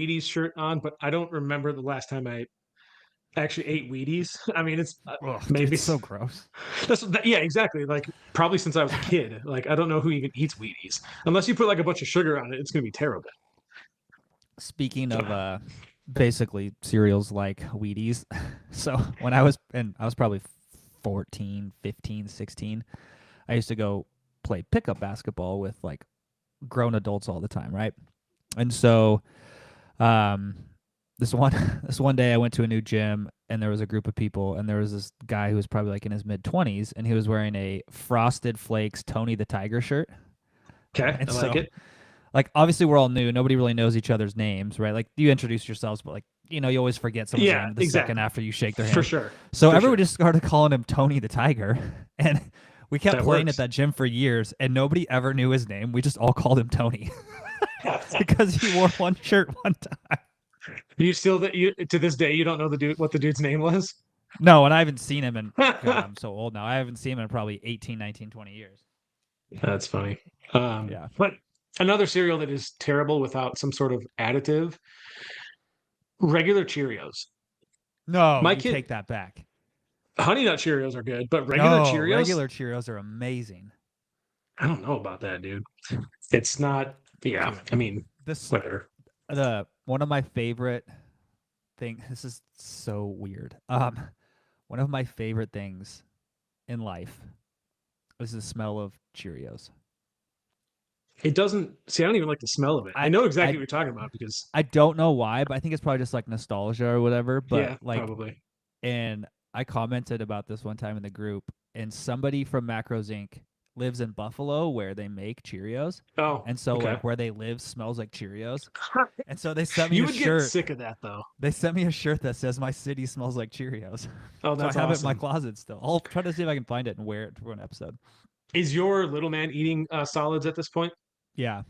Wheaties shirt on, but I don't remember the last time I actually ate Wheaties. I mean, it's maybe it's so gross. yeah, exactly. Like probably since I was a kid. Like I don't know who even eats Wheaties unless you put like a bunch of sugar on it. It's gonna be terrible. Speaking of basically cereals like Wheaties, so when I was probably 14, 15, 16, I used to go play pickup basketball with like grown adults all the time, right? And so um this one this one day I went to a new gym and there was a group of people and there was this guy who was probably like in his mid 20s and he was wearing a Frosted Flakes Tony the Tiger shirt. Okay, And I like so it. like obviously we're all new, nobody really knows each other's names, right? Like you introduce yourselves, but like you always forget someone's Yeah, name the second exactly. after you shake their For hand. sure. So For everyone sure. just started calling him Tony the Tiger, and we kept That playing at works. that gym for years, and nobody ever knew his name. We just all called him Tony because he wore one shirt one time. You still that you to this day you don't know the dude what the dude's name was? No, and I haven't seen him in God, I'm so old now. I haven't seen him in probably 18, 19, 20 years. That's funny. Yeah. But another cereal that is terrible without some sort of additive, regular Cheerios. No, My you kid, take that back. Honey Nut Cheerios are good, but regular No, Cheerios, regular Cheerios are amazing. I don't know about that, dude. It's not. Yeah, Dude, I mean, this whatever. the one of my favorite thing. This is so weird. One of my favorite things in life is the smell of Cheerios. It doesn't. See, I don't even like the smell of it. I I know exactly I what you're talking about because, I don't know why, but I think it's probably just like nostalgia or whatever. But yeah, like, probably. and I commented about this one time in the group, and somebody from Macros Inc. lives in Buffalo where they make Cheerios, Oh, and so okay. like where they live smells like Cheerios, and so they sent me You a would get shirt. sick of that though. They sent me a shirt that says "My city smells like Cheerios." Oh, So I that's have it in my awesome. closet still. I'll try to see if I can find it and wear it for an episode. Is your little man eating solids at this point? Yeah.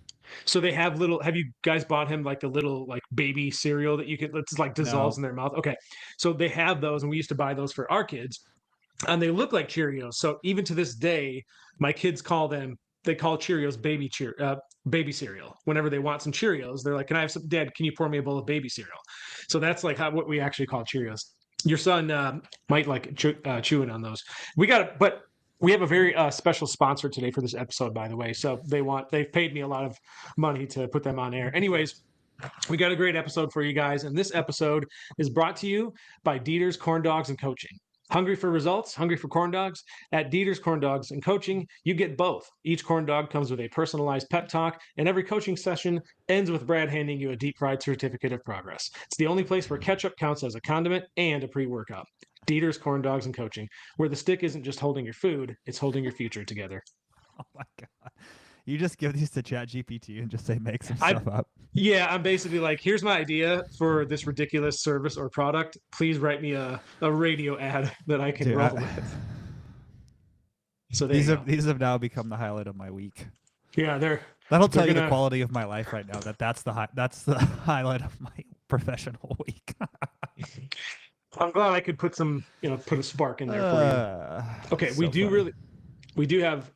So they have little. Have you guys bought him like the little like baby cereal that you can? It's like dissolves No. in their mouth. Okay, so they have those, and we used to buy those for our kids, and they look like Cheerios. So even to this day, my kids call them. They call Cheerios baby cereal. Whenever they want some Cheerios, they're like, "Can I have some? Dad, can you pour me a bowl of baby cereal?" So that's like what we actually call Cheerios. Your son might like chewing on those. We got it, but we have a very special sponsor today for this episode, by the way. So they've paid me a lot of money to put them on air. Anyways, we got a great episode for you guys, and this episode is brought to you by Dieter's Corn Dogs and Coaching. Hungry for results? Hungry for corn dogs? At Dieter's Corn Dogs and Coaching, you get both. Each corn dog comes with a personalized pep talk, and every coaching session ends with Brad handing you a deep fried certificate of progress. It's the only place where ketchup counts as a condiment and a pre workout. Dieter's Corn Dogs and Coaching, where the stick isn't just holding your food, it's holding your future together. Oh my god. You just give these to Chat GPT and just say make some I stuff up. Yeah, I'm basically like, here's my idea for this ridiculous service or product. Please write me a radio ad that I can Dude, roll with. So there these you have go. these have now become the highlight of my week. Yeah, That'll they're tell you the gonna. quality of my life right now. That's the highlight of my professional week. I'm glad I could put put a spark in there for you. Okay, So funny. we do have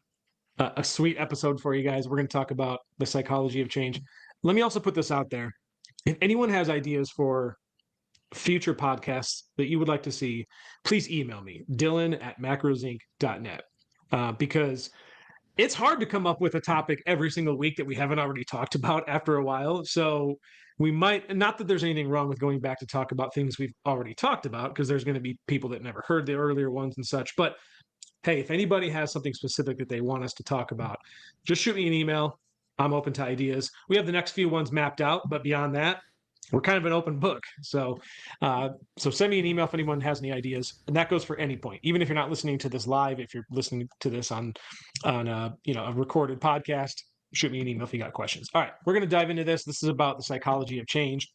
a sweet episode for you guys. We're going to talk about the psychology of change. Let me also put this out there. If anyone has ideas for future podcasts that you would like to see, please email me, dylan@macrosinc.net, because it's hard to come up with a topic every single week that we haven't already talked about after a while. So we might, not that there's anything wrong with going back to talk about things we've already talked about, because there's going to be people that never heard the earlier ones and such. But hey, if anybody has something specific that they want us to talk about, just shoot me an email. I'm open to ideas. We have the next few ones mapped out, but beyond that, we're kind of an open book. So send me an email if anyone has any ideas, and that goes for any point. Even if you're not listening to this live, if you're listening to this on a recorded podcast, shoot me an email if you got questions. All right, we're going to dive into this. This is about the psychology of change,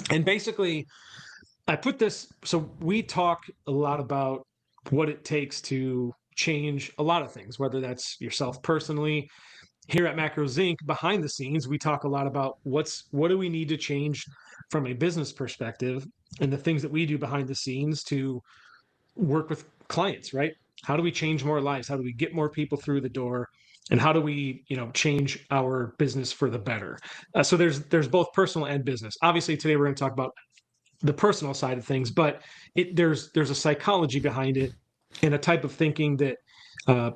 and basically, I put this. So we talk a lot about what it takes to change a lot of things, whether that's yourself personally. Here at Macros Inc., behind the scenes, we talk a lot about what do we need to change from a business perspective and the things that we do behind the scenes to work with clients, right? How do we change more lives? How do we get more people through the door? and how do we, change our business for the better. So there's both personal and business. Obviously, today we're going to talk about the personal side of things, but there's a psychology behind it and a type of thinking that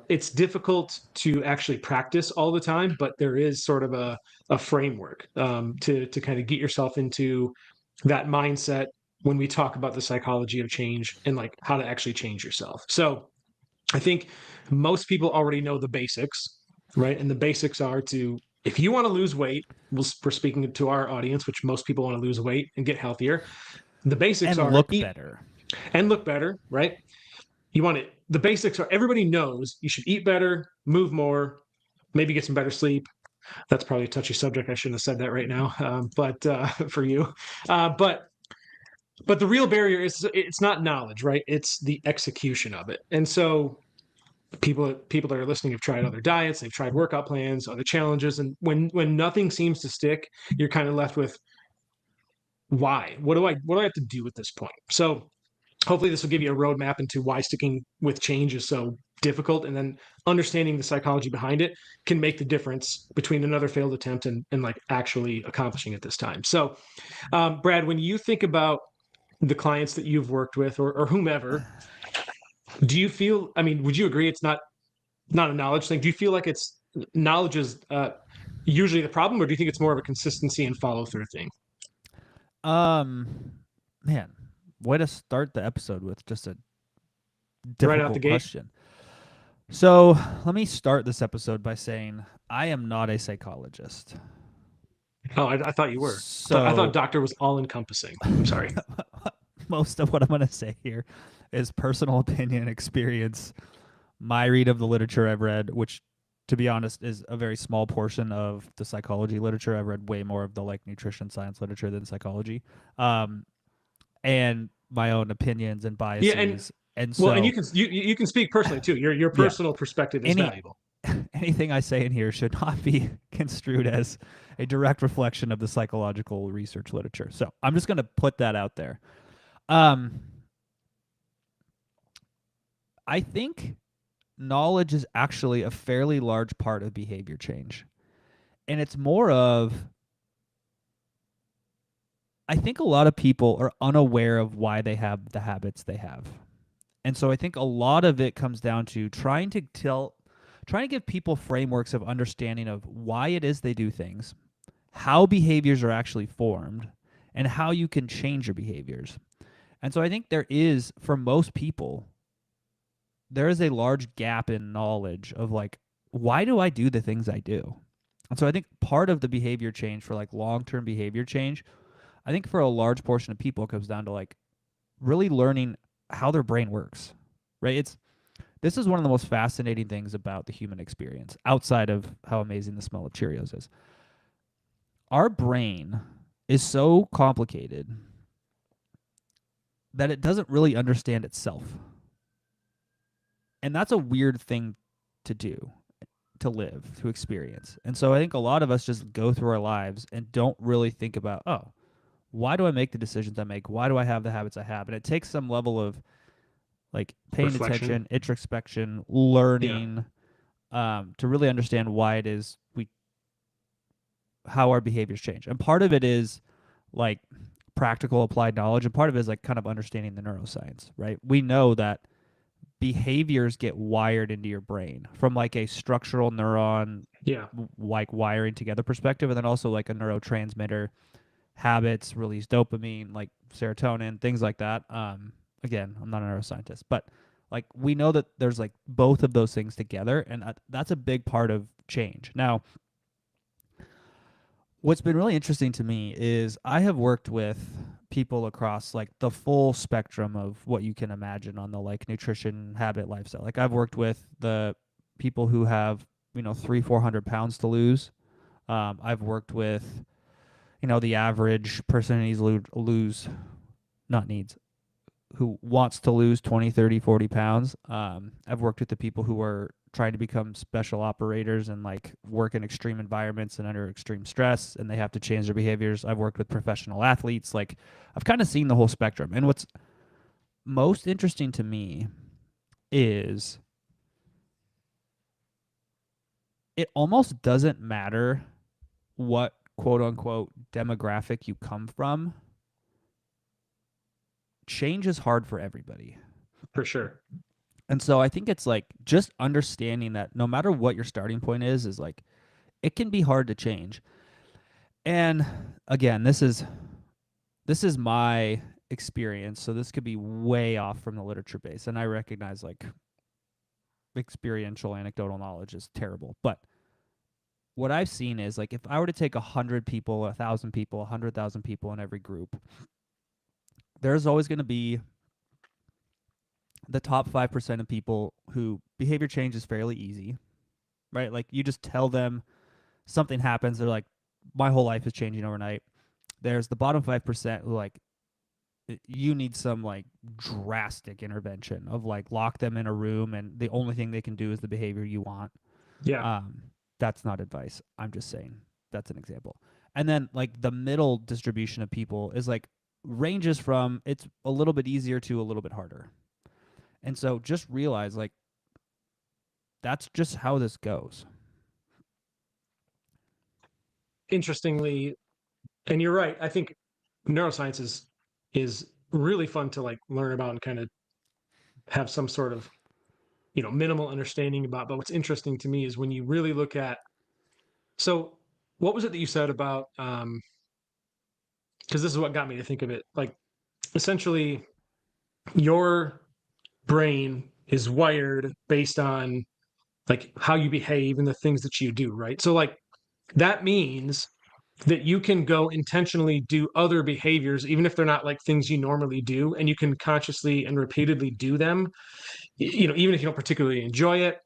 it's difficult to actually practice all the time, but there is sort of a framework to kind of get yourself into that mindset when we talk about the psychology of change and like how to actually change yourself. So I think most people already know the basics, right? And the basics are to, if you want to lose weight, we're speaking to our audience, which most people want to lose weight and get healthier. The basics And are look eat better. and look better, right? You want it. The basics are everybody knows you should eat better, move more, maybe get some better sleep. That's probably a touchy subject. I shouldn't have said that right now, but for you, but the real barrier is it's not knowledge, right? It's the execution of it. And so people that are listening have tried other diets, they've tried workout plans, other challenges, and when nothing seems to stick, you're kind of left with why? What do I have to do at this point? So hopefully this will give you a roadmap into why sticking with change is so difficult, and then understanding the psychology behind it can make the difference between another failed attempt and like actually accomplishing it this time. So Brad, when you think about the clients that you've worked with, or whomever, do you feel, I mean, would you agree it's not a knowledge thing? Do you feel like it's knowledge is usually the problem, or do you think it's more of a consistency and follow through thing? Um, man, way to start the episode with just a Right out the difficult gate. question. So let me start this episode by saying I am not a psychologist. Oh, I thought you were. I thought So doctor was all encompassing. I'm sorry. most of what I'm going to say here is personal opinion, experience, my read of the literature I've read, which, to be honest, is a very small portion of the psychology literature. I've read way more of the like nutrition science literature than psychology, um, and my own opinions and Yeah, and biases. And well, and so, you can speak personally too. Your yeah, personal perspective is any valuable. anything I say in here should not be construed as a direct reflection of the psychological research literature. So I'm just going to put that out there. Um, I think knowledge is actually a fairly large part of behavior change. And it's more of, I think a lot of people are unaware of why they have the habits they have. And so I think a lot of it comes down to trying to give people frameworks of understanding of why it is they do things, how behaviors are actually formed, and how you can change your behaviors. And so I think there is, for most people, there is a large gap in knowledge of like, why do I do the things I do? And so I think part of the behavior change for like long-term behavior change, I think for a large portion of people, it comes down to like really learning how their brain works. Right? This is one of the most fascinating things about the human experience, outside of how amazing the smell of Cheerios is. Our brain is so complicated that it doesn't really understand itself. And that's a weird thing to do, to live, to experience. And so I think a lot of us just go through our lives and don't really think about, oh, why do I make the decisions I make? Why do I have the habits I have? And it takes some level of like paying Reflection. attention, introspection, Yeah. learning, to really understand why it is how our behaviors change. And part of it is like practical applied knowledge, and part of it is like kind of understanding the neuroscience, right? We know that behaviors get wired into your brain from like a structural neuron Yeah. like wiring together perspective, and then also like a neurotransmitter, habits release dopamine, like serotonin, things like that. Again, I'm not a neuroscientist, but like we know that there's like both of those things together, and that's a big part of change. Now, what's been really interesting to me is I have worked with people across like the full spectrum of what you can imagine on the like nutrition, habit, lifestyle. Like I've worked with the people who have 300-400 pounds to lose. I've worked with the average person who needs to lose, not needs, who wants to lose 20, 30, 40 pounds. I've worked with the people who are trying to become special operators and like work in extreme environments and under extreme stress, and they have to change their behaviors. I've worked with professional athletes. Like I've kind of seen the whole spectrum. And what's most interesting to me is it almost doesn't matter what quote unquote demographic you come from. Change is hard for everybody. For sure. And so I think it's like just understanding that no matter what your starting point is like it can be hard to change. And again, this is my experience, so this could be way off from the literature base. And I recognize like experiential anecdotal knowledge is terrible. But what I've seen is like if I were to take 100 people, 1,000 people, 100,000 people in every group, there's always going to be the top 5% of people who behavior change is fairly easy, right? Like you just tell them something happens, they're like, my whole life is changing overnight. There's the bottom 5% who like you need some like drastic intervention of like lock them in a room and the only thing they can do is the behavior you want. Yeah. Um, that's not advice. I'm just saying that's an example. And then like the middle distribution of people is like ranges from it's a little bit easier to a little bit harder. And so just realize like that's just how this goes. Interestingly, and you're right. I think neuroscience is really fun to like learn about and kind of have some sort of minimal understanding about. But what's interesting to me is when you really look at, so what was it that you said about because this is what got me to think of it, like essentially your brain is wired based on like how you behave and the things that you do, right? So like that means that you can go intentionally do other behaviors even if they're not like things you normally do, and you can consciously and repeatedly do them, even if you don't particularly enjoy it,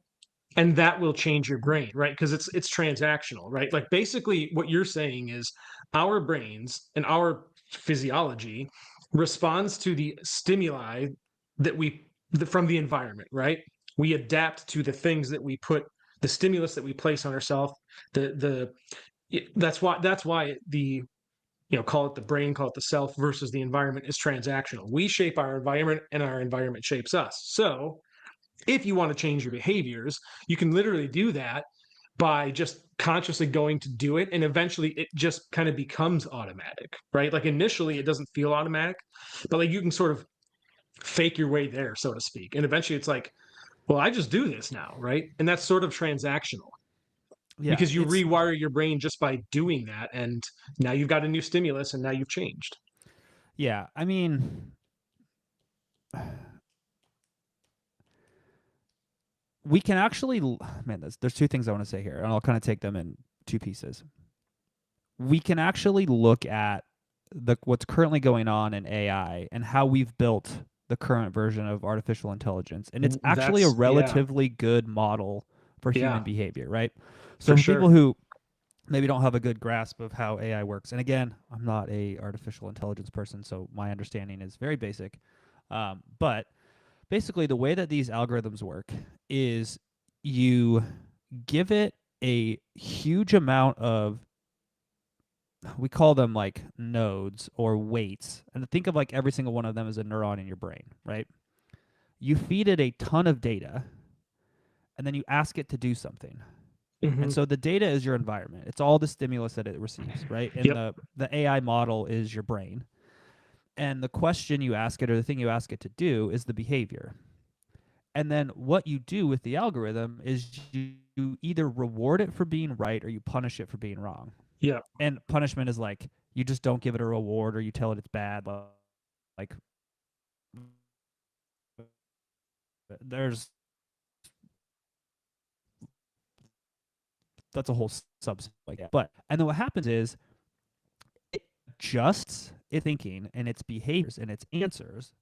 and that will change your brain, right? Because it's transactional, right? Like basically what you're saying is our brains and our physiology responds to the stimuli that from the environment, right? We adapt to the things that we put, the stimulus that we place on ourselves. The that's why the call it the brain, call it the self versus the environment is transactional. We shape our environment and our environment shapes us. So if you want to change your behaviors, you can literally do that by just consciously going to do it. And eventually it just kind of becomes automatic, right? Like initially it doesn't feel automatic, but like you can sort of fake your way there, so to speak. And eventually it's like, well, I just do this now, right? And that's sort of transactional Yeah, because you it's rewire your brain just by doing that. And now you've got a new stimulus and now you've changed. yeah. I mean, we can actually man, there's two things I want to say here, and I'll kind of take them in two pieces. We can actually look at the what's currently going on in AI and how we've built the current version of artificial intelligence, and it's actually a Yeah, relatively good model for human yeah, behavior, right? for So for people sure. who maybe don't have a good grasp of how AI works, and again, I'm not a artificial intelligence person, so my understanding is very basic. But basically, the way that these algorithms work is you give it a huge amount of, we call them like nodes or weights, and think of like every single one of them as a neuron in your brain, right? You feed it a ton of data and then you ask it to do something. And Hmm. so the data is your environment. It's all the stimulus that it receives, right? And Yep. the AI model is your brain. And the question you ask it or the thing you ask it to do is the behavior. And then what you do with the algorithm is you either reward it for being right or you punish it for being wrong. Yep. And punishment is like you just don't give it a reward or you tell it it's bad. Like there's that's a whole subset like that. But and then what happens is it adjusts its thinking and its behaviors and its answers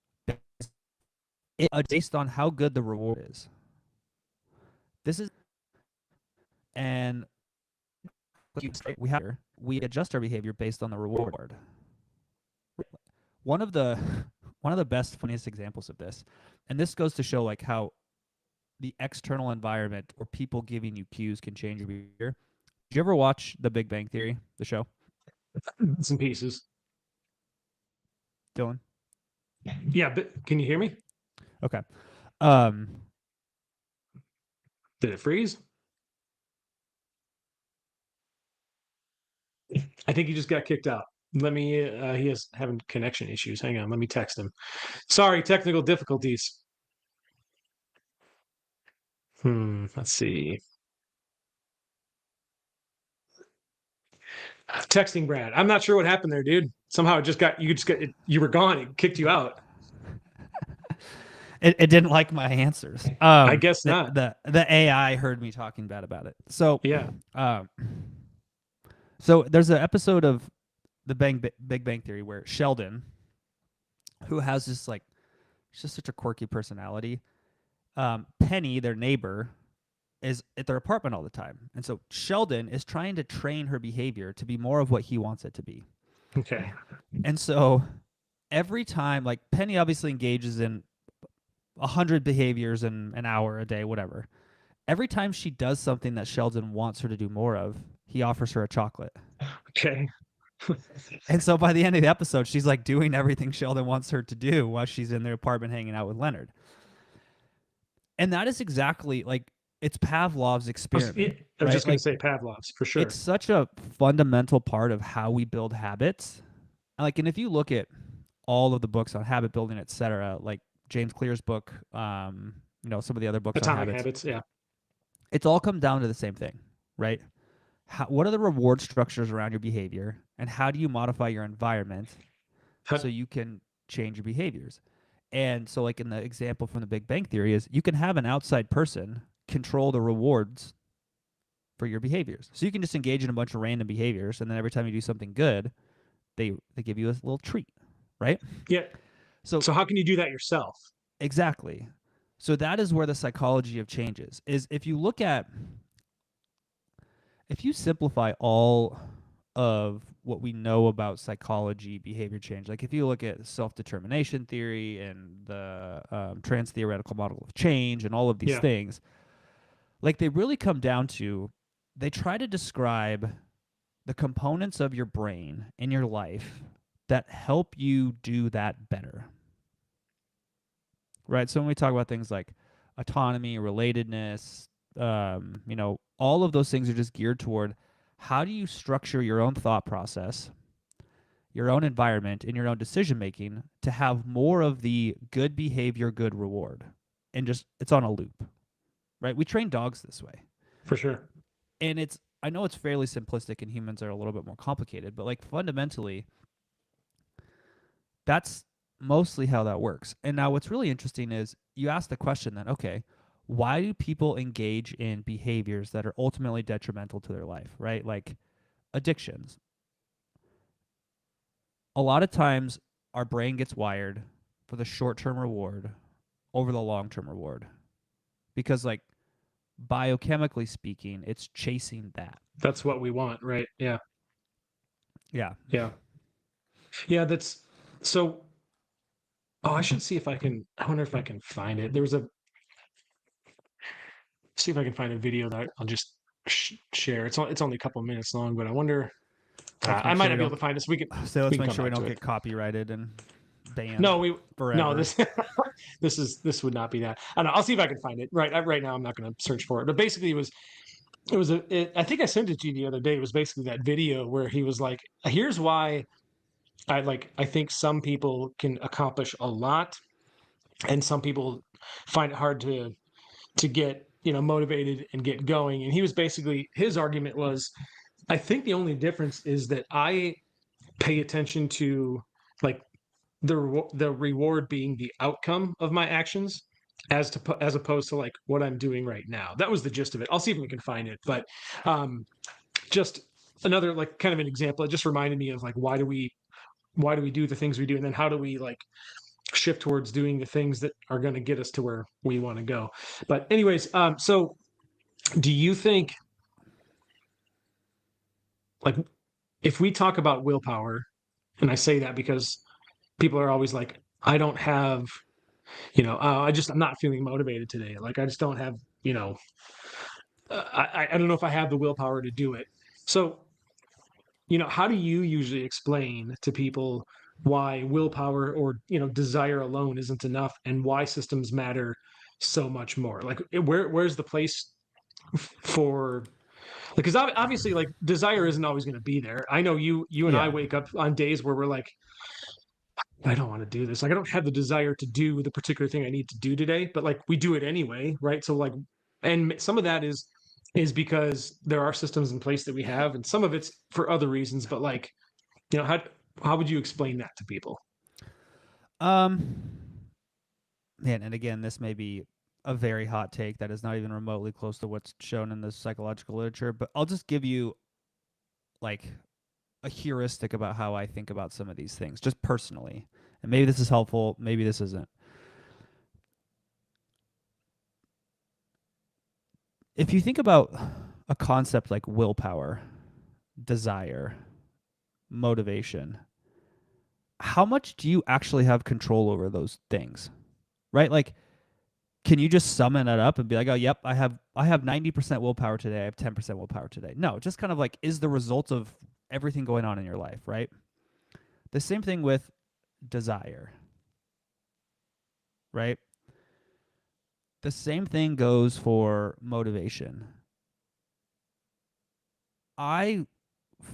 based on how good the reward is. This is and we adjust our behavior based on the reward. One of the one of the best funniest examples of this, and this goes to show like how the external environment or people giving you cues can change your behavior. Did you ever watch The Big Bang Theory, the show, Some pieces. Dylan? Yeah, but can you hear me? Okay. Um, Did it freeze? I think he just got kicked out. Let me. He is having connection issues. Hang on. Let me text him. Sorry, technical difficulties. Let's see. Texting Brad. I'm not sure what happened there, dude. Somehow it just got you were gone. It kicked you out. It didn't like my answers. I guess the, not. the AI heard me talking bad about it. So Yeah. So there's an episode of the Big Bang Theory where Sheldon, who has this like, she's just such a quirky personality. Penny, their neighbor, is at their apartment all the time, and so Sheldon is trying to train her behavior to be more of what he wants it to be. Okay. And so every time, like Penny obviously engages in 100 behaviors in an hour a day, whatever. Every time she does something that Sheldon wants her to do more of, he offers her a chocolate. Okay. And so by the end of the episode, she's like doing everything Sheldon wants her to do while she's in their apartment hanging out with Leonard. And that is exactly like, it's Pavlov's experiment. I was just going Like, to say Pavlov's for sure. It's such a fundamental part of how we build habits. Like, and if you look at all of the books on habit building, etc., like James Clear's book, some of the other books Atomic on Habits, yeah. It's all come down to the same thing, right? What are the reward structures around your behavior, and how do you modify your environment so you can change your behaviors? And so, like in the example from the Big Bang Theory, is you can have an outside person control the rewards for your behaviors. So you can just engage in a bunch of random behaviors, and then every time you do something good, they give you a little treat, right? Yeah. So how can you do that yourself? Exactly. So that is where the psychology of change is if you simplify all of what we know about psychology, behavior change, like if you look at self-determination theory and the trans-theoretical model of change and all of these things, like they really come down to, they try to describe the components of your brain in your life that help you do that better. Right? So when we talk about things like autonomy, relatedness, all of those things are just geared toward how do you structure your own thought process, your own environment, and your own decision making to have more of the good behavior, good reward. And just, it's on a loop. Right? We train dogs this way. For sure. And I know it's fairly simplistic and humans are a little bit more complicated, but like fundamentally, that's mostly how that works. And now what's really interesting is you ask the question then, okay, why do people engage in behaviors that are ultimately detrimental to their life, right? Like addictions. A lot of times our brain gets wired for the short-term reward over the long-term reward. Because like biochemically speaking, it's chasing that. That's what we want, right? Yeah. Yeah. Yeah. Yeah, that's so. Oh, I should see if I can. I wonder if I can find it. There was see if I can find a video that I'll just share. It's only a couple of minutes long, but I wonder. I might not be able to find this. We can. So let's we can make sure we don't get copyrighted and banned. No, forever. No, this would not be that. I don't know. I'll see if I can find it. Right now, I'm not going to search for it. But basically, I think I sent it to you the other day. It was basically that video where he was like, "Here's why I think some people can accomplish a lot, and some people find it hard to get motivated and get going." And he was basically, his argument was, I think the only difference is that I pay attention to like the reward being the outcome of my actions as opposed to like what I'm doing right now. That was the gist of it. I'll see if we can find it, but just another like kind of an example. It just reminded me of like why do we do the things we do, and then how do we like shift towards doing the things that are going to get us to where we want to go. But anyways, so do you think like if we talk about willpower, and I say that because people are always like, I don't have, I'm not feeling motivated today. Like I just don't have, I don't know if I have the willpower to do it. So, how do you usually explain to people why willpower or, desire alone isn't enough, and why systems matter so much more? Like where's the place for Because obviously, like, desire isn't always going to be there. I know you and I Yeah. wake up on days where we're like, I don't want to do this. Like, I don't have the desire to do the particular thing I need to do today, but like we do it anyway, right? So like, and some of that is because there are systems in place that we have, and some of it's for other reasons. But like, how would you explain that to people? Um, Man, and again, this may be a very hot take that is not even remotely close to what's shown in the psychological literature, but I'll just give you like a heuristic about how I think about some of these things, just personally. And maybe this is helpful, maybe this isn't. If you think about a concept like willpower, desire, motivation, how much do you actually have control over those things? Right? Like, can you just summon it up and be like, oh, yep, I have 90% willpower today, I have 10% willpower today? No, just kind of like is the result of everything going on in your life, right? The same thing with desire, right? The same thing goes for motivation. I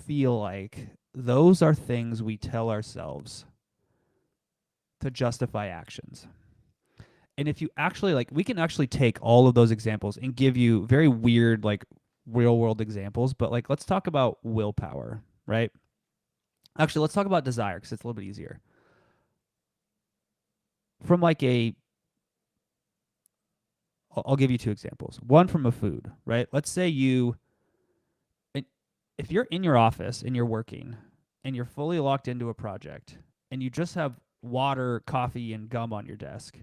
feel like those are things we tell ourselves to justify actions. And if you actually like, we can actually take all of those examples and give you very weird, like real world examples, but like, let's talk about willpower, right? Actually, let's talk about desire because it's a little bit easier. From like I'll give you two examples. One from a food, right? Let's say if you're in your office and you're working and you're fully locked into a project and you just have water, coffee, and gum on your desk,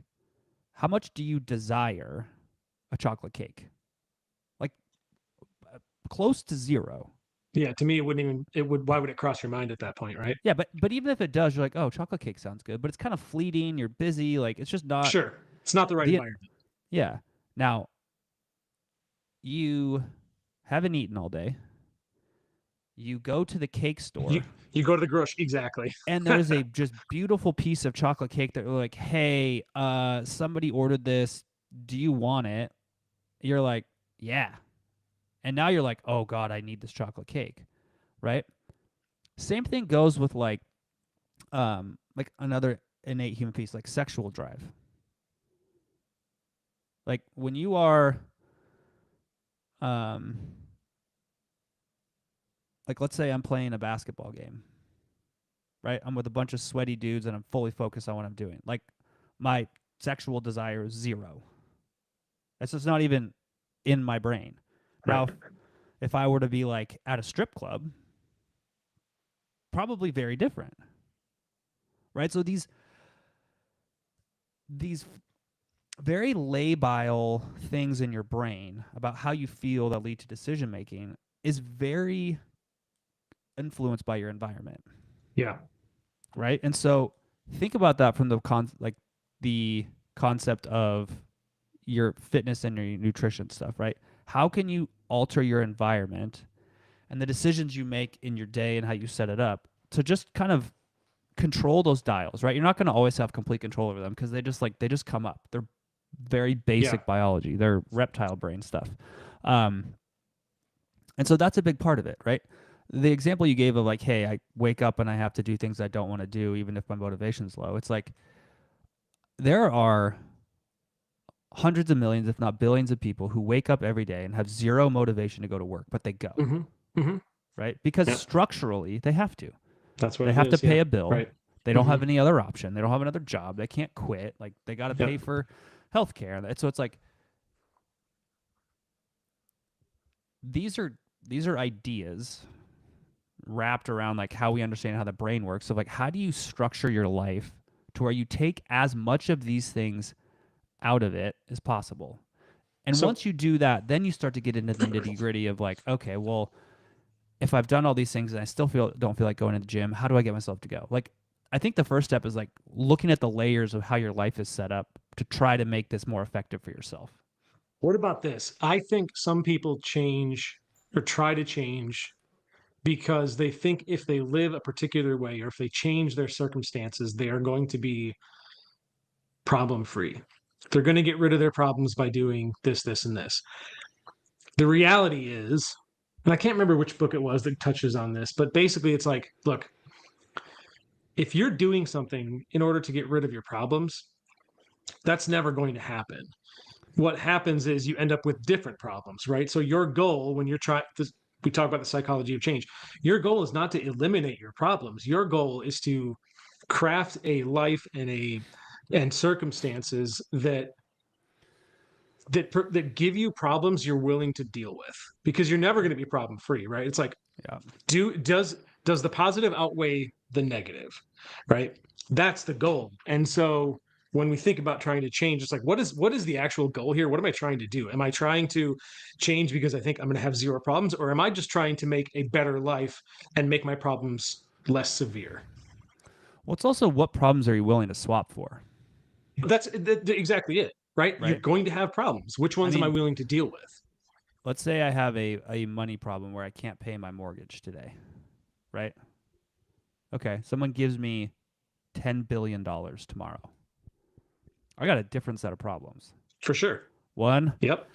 how much do you desire a chocolate cake? Like close to zero. Yeah, to me, it wouldn't even. It would. Why would it cross your mind at that point, right? Yeah, but even if it does, you're like, oh, chocolate cake sounds good, but it's kind of fleeting. You're busy, like it's just not Sure, it's not the right the environment. yeah. Now you haven't eaten all day. You go to the cake You store, you go to the grocery exactly. and there's a just beautiful piece of chocolate cake that you're like, hey, somebody ordered this. Do you want it? You're like, yeah. And now you're like, oh God, I need this chocolate cake, right? Same thing goes with like another innate human piece, like sexual drive. Like when you are um like let's say I'm playing a basketball game, right? I'm with a bunch of sweaty dudes and I'm fully focused on what I'm doing. Like my sexual desire is zero. That's just not even in my brain. Now, Right. if I were to be like at a strip club, probably very different, right? So these very labile things in your brain about how you feel that lead to decision making is very influenced by your environment, Yeah. right? And so think about that from the concept of your fitness and your nutrition stuff, right? How can you alter your environment and the decisions you make in your day and how you set it up to just kind of control those dials, right? You're not going to always have complete control over them because they just come up. They're very Yeah. basic biology. They're reptile brain stuff. Um, and so that's a big part of it, right? The example you gave of like, hey, I wake up and I have to do things I don't want to do, even if my motivation's low. It's like there are hundreds of millions, if not billions, of people who wake up every day and have zero motivation to go to work, but they go, Mm-hmm. Mm-hmm. right? Because Yeah. structurally they have to. That's what They it have to is. Yeah. pay a bill. Right. They don't Mm-hmm. have any other option. They don't have another job. They can't quit. Like they got to pay Yep. for health care. So it's like these are ideas wrapped around like how we understand how the brain works. So like how do you structure your life to where you take as much of these things out of it as possible? And So once you do that, then you start to get into the nitty gritty of like, okay, well, if I've done all these things and I still don't feel like going to the gym, how do I get myself to go? Like, I think the first step is like looking at the layers of how your life is set up to try to make this more effective for yourself. what about this? I think some people change or try to change because they think if they live a particular way or if they change their circumstances, they are going to be problem free. They're going to get rid of their problems by doing this, this, and this. The reality is, and I can't remember which book it was that touches on this, but basically it's like, look, if you're doing something in order to get rid of your problems, that's never going to happen. What happens is you end up with different problems, right? So your goal when you're trying this, we talk about the psychology of change. Your goal is not to eliminate your problems. Your goal is to craft a life and circumstances that give you problems you're willing to deal with, because you're never going to be problem free, right? It's like, Yeah. does the positive outweigh the negative, right? That's the goal. And so when we think about trying to change, it's like, what is the actual goal here? What am I trying to do? Am I trying to change because I think I'm going to have zero problems, or am I just trying to make a better life and make my problems less severe? Well, it's also what problems are you willing to swap for, That's exactly it, right? You're right? going to have problems. Which I ones am I mean, willing to deal with? let's say I have a money problem where I can't pay my mortgage today, right? Okay, someone gives me $10 billion tomorrow. I got a different set of problems. For sure. One, Yep.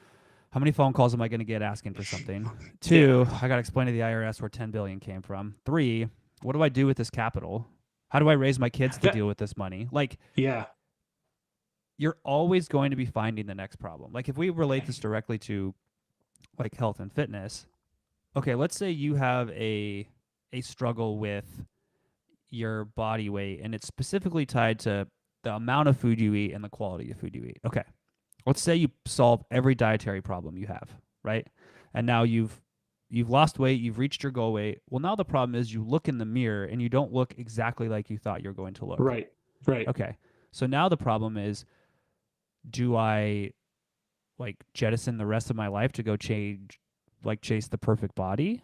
how many phone calls am I going to get asking for something? Yeah. Two, I got to explain to the IRS where $10 billion came from. Three, what do I do with this capital? How do I raise my kids to That. deal with this money? Like, Yeah. you're always going to be finding the next problem. Like, if we relate this directly to like health and fitness, okay, let's say you have a struggle with your body weight and it's specifically tied to the amount of food you eat and the quality of food you eat. Okay. Let's say you solve every dietary problem you have, right? And now you've lost weight, you've reached your goal weight. Well, now the problem is you look in the mirror and you don't look exactly like you thought you're going to look. Right. Right. Okay. So now the problem is, do I like jettison the rest of my life to go chase the perfect body?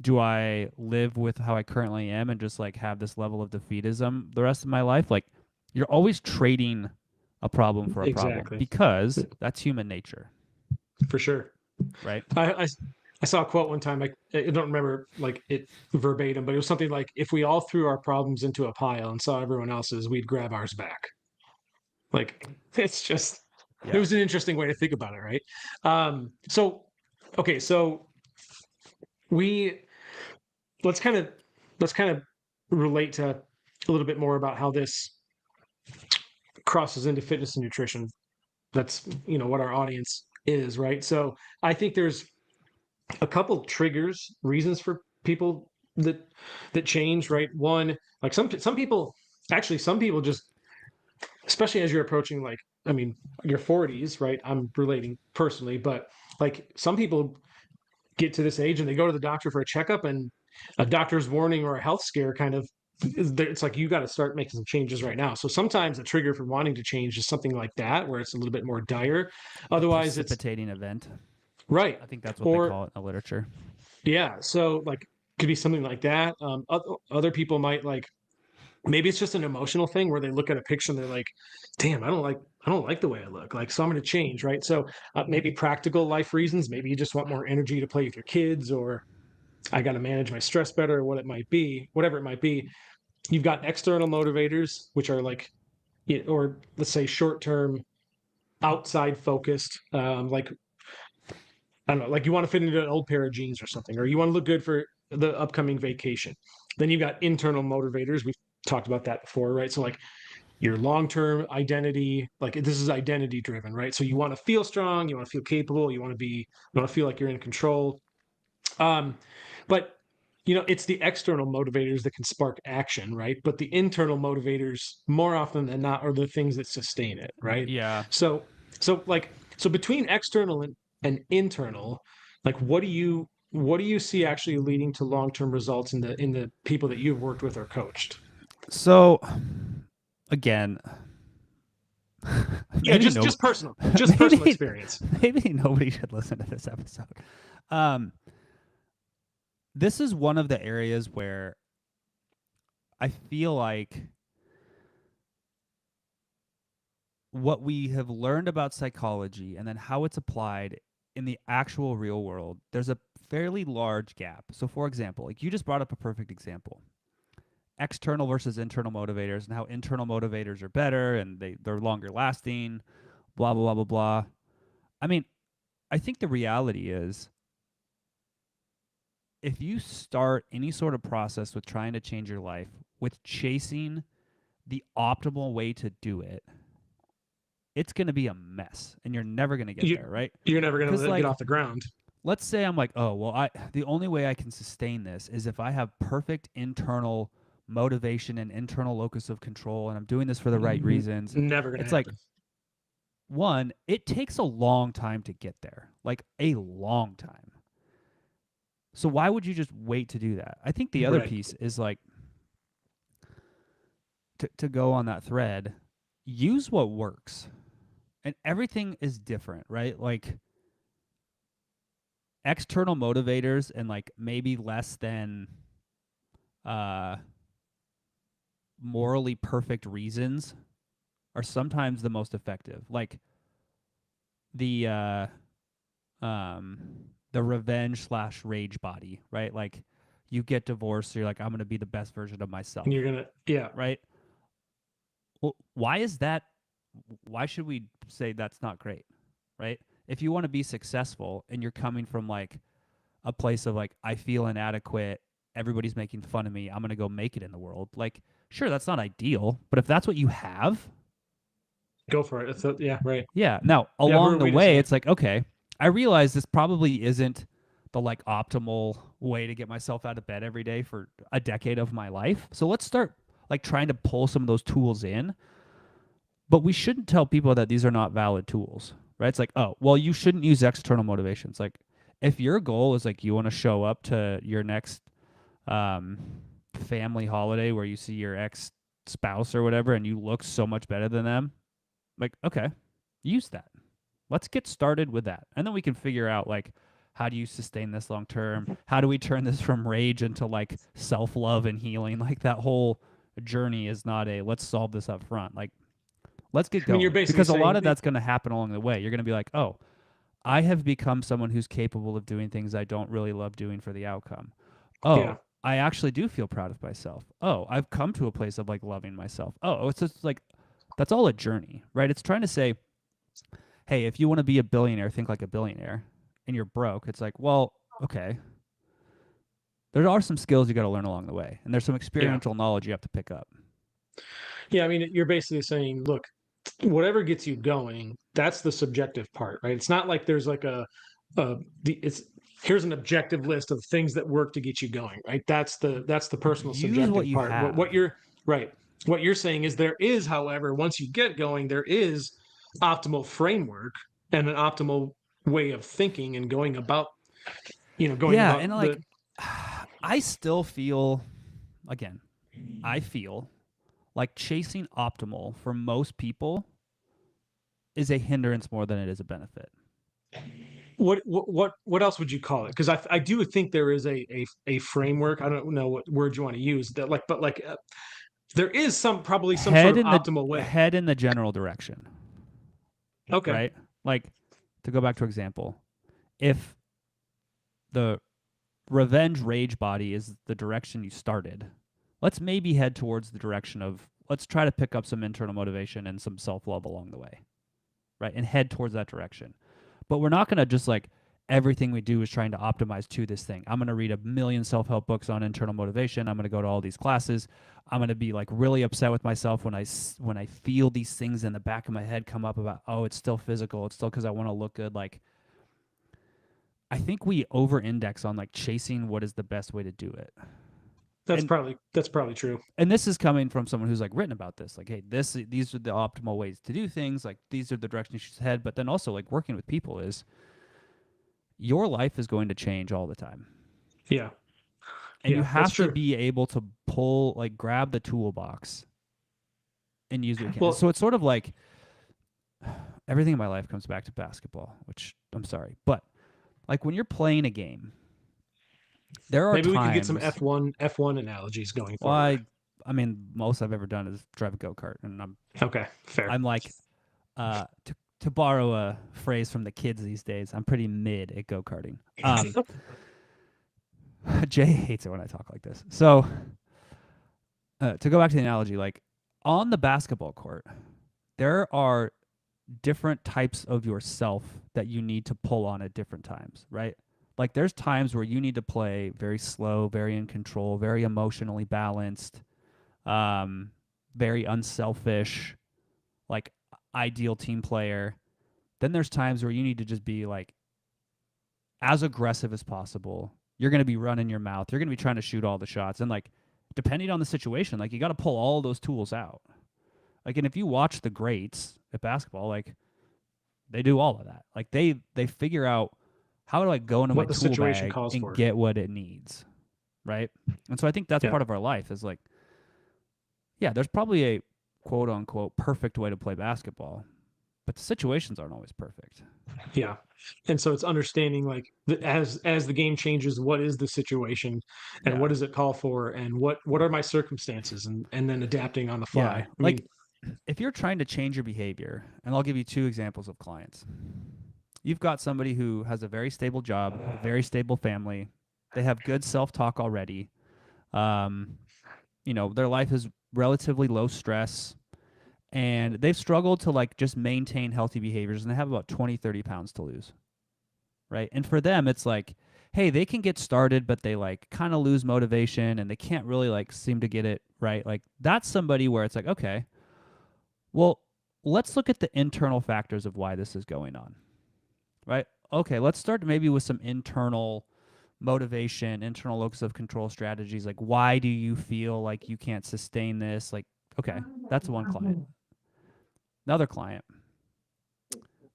Do I live with how I currently am and just like have this level of defeatism the rest of my life? Like, you're always trading a problem for a problem Exactly. because that's human nature, For sure. right? I saw a quote one time. I don't remember like it verbatim, but it was something like, if we all threw our problems into a pile and saw everyone else's, we'd grab ours back. Like, it's just, it Yeah. was an interesting way to think about it, right? So okay, so we let's kind of let's kind of relate to a little bit more about how this crosses into fitness and nutrition. That's what our audience is, right? So I think there's a couple triggers, reasons for people that change, right? One, like some people, actually some people just, especially as you're approaching, like, I mean, your 40s, right? I'm relating personally, but like some people get to this age and they go to the doctor for a checkup, and a doctor's warning or a health scare kind of, it's like, you got to start making some changes right now. So sometimes the trigger for wanting to change is something like that, where it's a little bit more dire. A Otherwise it's precipitating event. right. I think that's what they Or call it in the literature. yeah, so like, could be something like that. Other people might like, maybe it's just an emotional thing where they look at a picture and they're like, damn, I don't like the way I look, like, so I'm going to change, right? So maybe practical life reasons, maybe you just want more energy to play with your kids, or I got to manage my stress better, or what it might be, whatever it might be. You've got external motivators, which are like, or let's say short term, outside focused, like, I don't know, like you want to fit into an old pair of jeans or something, or you want to look good for the upcoming vacation. Then you've got internal motivators. We've talked about that before, right? So like your long-term identity, like this is identity driven, right? So you want to feel strong, you want to feel capable, you want to feel like you're in control. But it's the external motivators that can spark action, right? But the internal motivators, more often than not, are the things that sustain it, right? Yeah. So, so between external and internal, like, what do you see actually leading to long-term results in the people that you've worked with or coached? So again, Yeah, maybe just no, just personal, just personal maybe experience. maybe nobody should listen to this episode. Um, this is one of the areas where I feel like what we have learned about psychology and then how it's applied in the actual real world, there's a fairly large gap. So, for example, like you just brought up a perfect example: external versus internal motivators, and how internal motivators are better and they're longer lasting. Blah blah blah blah blah. I mean, I think the reality is if you start any sort of process with trying to change your life with chasing the optimal way to do it, it's going to be a mess and you're never going to get You there, right? you're never going Because to get like, off the ground. let's say I'm like, oh, well, the only way I can sustain this is if I have perfect internal motivation and internal locus of control and I'm doing this for the right reasons. Never going to It's like, happen. one, it takes a long time to get there, like a long time. So why would you just wait to do that? I think the other Right. piece is like, to go on that thread, use what works. And everything is different, right? Like external motivators and like maybe less than uh morally perfect reasons are sometimes the most effective. Like the um the revenge slash rage body, right? Like you get divorced, so you're like, I'm gonna be the best version of And myself, you're going to, yeah. right? Well, why is that? Why should we say that's not great, right? If you want to be successful and you're coming from like a place of like, I feel inadequate, everybody's making fun of me, I'm gonna go make it in the world. Like, sure, that's not ideal, but if that's what you have, Go for it. Yeah, right. yeah. Now, Yeah, who along are the we to way, say? it's like, okay, I realize this probably isn't the like optimal way to get myself out of bed every day for a decade of my life. So let's start like trying to pull some of those tools in. But we shouldn't tell people that these are not valid tools, right? It's like, oh, well, you shouldn't use external motivations. Like, if your goal is like you want to show up to your next um, family holiday where you see your ex spouse or whatever, and you look so much better than them, like, okay, use that. Let's get started with that, and then we can figure out like, how do you sustain this long term? How do we turn this from rage into like self love and healing? Like that whole journey is not a let's solve this up front. Like, let's get I mean, you're going, basically because a lot saying, of that's going to happen along the way. You're going to be like, oh, I have become someone who's capable of doing things I don't really love doing for the outcome. yeah, Oh, I actually do feel proud of myself. Oh, I've come to a place of like loving myself. Oh, it's just like that's all a journey, right? It's trying to say, hey, if you want to be a billionaire, think like a billionaire, and you're broke. It's like, well, okay, there are some skills you got to learn along the way, and there's some yeah. experiential knowledge you have to pick up. Yeah, I mean, you're basically saying, look, whatever gets you going, that's the subjective part, right? It's not like there's like it's here's an objective list of things that work to get you going, right? That's the personal Use what subjective you part. What have. you're right. What you're saying is there is, however, once you get going, there is optimal framework and an optimal way of thinking and going about, going Yeah, about and the like, I still feel, again, I feel like chasing optimal for most people is a hindrance more than it is a benefit. what else would you call it? Because I do think there is a framework. I don't know what word you want to use that like, but like there is probably some sort Head of in the optimal way. head in the general direction, Okay. right? Like, to go back to example, if the revenge rage body is the direction you started, let's maybe head towards the direction of let's try to pick up some internal motivation and some self-love along the way, right? And head towards that direction. But we're not going to just like everything we do is trying to optimize to this thing. I'm going to read a million self-help books on internal motivation. I'm going to go to all these classes. I'm going to be like really upset with myself when I feel these things in the back of my head come up about, oh, it's still physical. It's still because I want to look good. Like, I think we over-index on like chasing what is the best way to do it. That's And probably true. and this is coming from someone who's like written about this, like, hey, these are the optimal ways to do things, like these are the directions you should head. But then also like working with people is your life is going to change all the time, Yeah. and you Yeah, that's have to true. be able to pull, like, grab the toolbox and use what you can. Well, So it's sort of like everything in my life comes back to basketball, which I'm sorry, but like when you're playing a game, there are maybe we could get some times. F1 analogies going Well, forward. I mean, most I've ever done is drive a go kart, and Okay, fair. I'm like, to borrow a phrase from the kids these days, I'm pretty mid at go karting. Jay hates it when I talk like this. So, to go back to the analogy, like on the basketball court, there are different types of yourself that you need to pull on at different times, right? Like there's times where you need to play very slow, very in control, very emotionally balanced, um, very unselfish, like ideal team player. Then there's times where you need to just be like as aggressive as possible. You're going to be running your mouth. You're going to be trying to shoot all the shots. And like, depending on the situation, like you got to pull all those tools out. Like, and if you watch the greats at basketball, like they do all of that. Like they figure out how do I go into my What the tool situation bag calls and for. get what it needs, right? And so I think that's Yeah. part of our life is like, yeah, there's probably a quote unquote perfect way to play basketball, but the situations aren't always perfect. Yeah. And so it's understanding like as the game changes, what is the situation and Yeah. what does it call for and what are my circumstances and then adapting on the Yeah. fly. I mean, Like if you're trying to change your behavior, and I'll give you two examples of clients. You've got somebody who has a very stable job, a very stable family. They have good self-talk already. Um, their life is relatively low stress, and they've struggled to like just maintain healthy behaviors, and they have about 20, 30 pounds to lose, right? And for them, it's like, hey, they can get started, but they like kind of lose motivation and they can't really like seem to get it right. Like that's somebody where it's like, okay, well, let's look at the internal factors of why this is going on, right? Okay, let's start maybe with some internal motivation, internal locus of control strategies. Like, why do you feel like you can't sustain this? Like, okay, that's one client. Another client,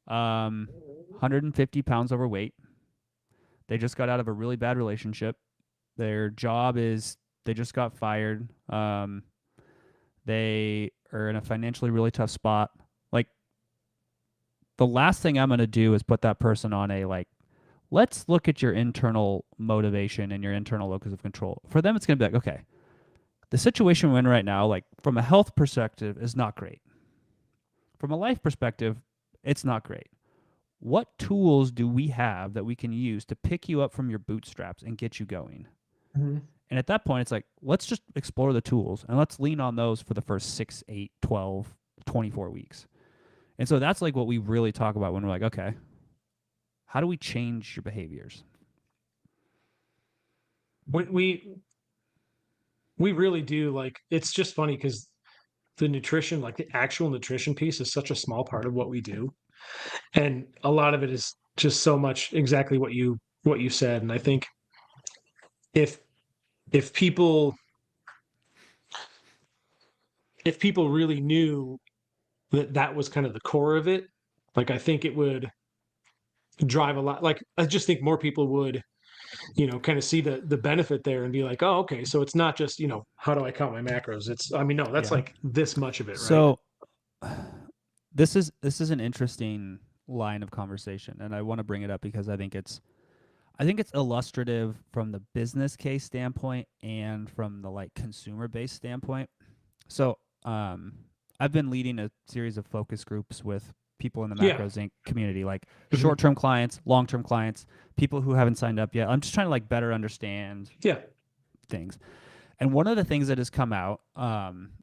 150 pounds overweight. They just got out of a really bad relationship. Their job is they just got fired. They are in a financially really tough spot. Like, the last thing I'm going to do is put that person on a like, let's look at your internal motivation and your internal locus of control. For them, it's going to be like, okay, the situation we're in right now, like from a health perspective, is not great. From a life perspective, it's not great. What tools do we have that we can use to pick you up from your bootstraps and get you going? mm-hmm. And at that point, it's like, let's just explore the tools and let's lean on those for the first 6, 8, 12, 24 weeks. And so that's like what we really talk about when we're like, okay, how do we change your behaviors? We really do like it's just funny because the nutrition, like the actual nutrition piece, is such a small part of what we do, and a lot of it is just so much exactly what you said. And I think if if people if people really knew that that was kind of the core of it, like I think it would drive a lot. Like I just think more people would, kind of see the benefit there and be like, oh, okay, so it's not just how do I count my macros? It's I mean, no, that's Yeah. like this much of it, right? So this is an interesting line of conversation, and I want to bring it up because I think it's illustrative from the business case standpoint and from the like consumer based standpoint. So I've been leading a series of focus groups with people in the Yeah. Macros Inc. community, like Mhm. short term clients, long term clients, people who haven't signed up yet. I'm just trying to like better understand Yeah. things. And one of the things that has come out,